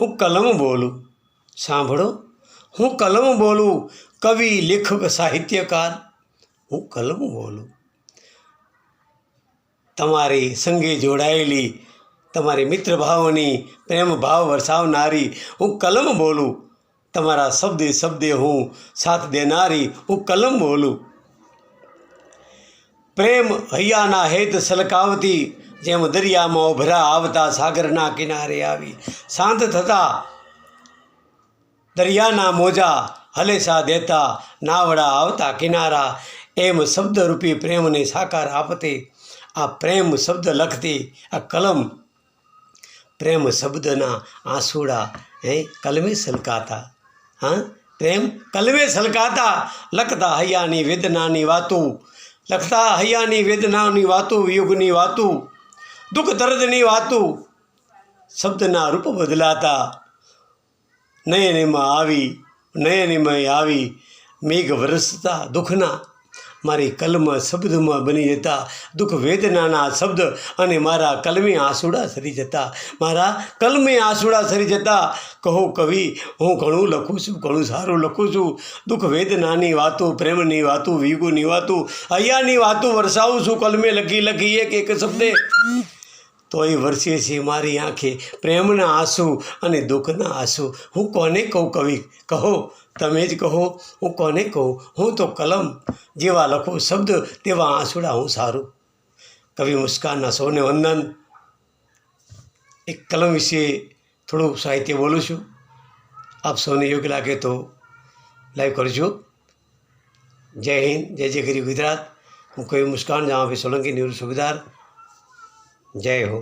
હું કલમ બોલું. સાંભળો, હું કલમ બોલું, કવિ, લેખક, સાહિત્યકાર. હું કલમ બોલું. તમારી સંગે જોડાયેલી, તમારી મિત્ર ભાવની પ્રેમ ભાવ વરસાવનારી હું કલમ બોલું. તમારા શબ્દે શબ્દે હું સાથ દેનારી હું કલમ બોલું. પ્રેમ હૈયાના હેત સલકાવતી, જેમ દરિયામાં ઉભરા આવતા સાગરના કિનારે આવી શાંત થતા દરિયાના મોજા હલેસા દેતા નાવડા આવતા કિનારા, એમ શબ્દરૂપી પ્રેમને સાકાર આપતી આ પ્રેમ શબ્દ લખતી આ કલમ. પ્રેમ શબ્દના આંસુડા કલમે સલકાતા. હા, પ્રેમ કલમે સલકાતા, લખતા હૈયાની વેદનાની વાતું, લખતા હૈયાની વેદનાની વાતું, યુગની વાતું, દુઃખ દર્દની વાતું. શબ્દના રૂપ બદલાતા, નયનમાં આવી મેઘ વરસતા દુઃખના, મારી કલમ શબ્દમાં બની જતા દુઃખ વેદનાના શબ્દ, અને મારા કલમે આંસુડા સરી જતા, મારા કલમે આંસુડા સરી જતા. કહો કવિ, હું ઘણું લખું છું, ઘણું સારું લખું છું. દુઃખ વેદનાની વાતો, પ્રેમની વાતો, વિયુગોની વાતો, હૈયાની વાતો વરસાવું છું કલમે લખી એક એક શબ્દે. તોય વરસે છે મારી આંખે પ્રેમના આંસુ અને દુઃખના આંસુ. હું કોને કહું કવિ? કહો, તમે જ કહો, હું કોને કહું? હું તો કલમ જેવા લખું શબ્દ તેવા આંસુડા હું સારું. કવિ મુસ્કાનના સૌને વંદન. એક કલમ વિશે થોડું સાહિત્ય બોલું છું. આપ સૌને યોગ્ય લાગે તો લાઈવ કરજો. જય હિન્દ, જય જય ગરી ગુજરાત. હું કવિ મુસ્કાન, જहाँ पे સોલંકી નિવૃત્ત સુબેદાર. જય હો.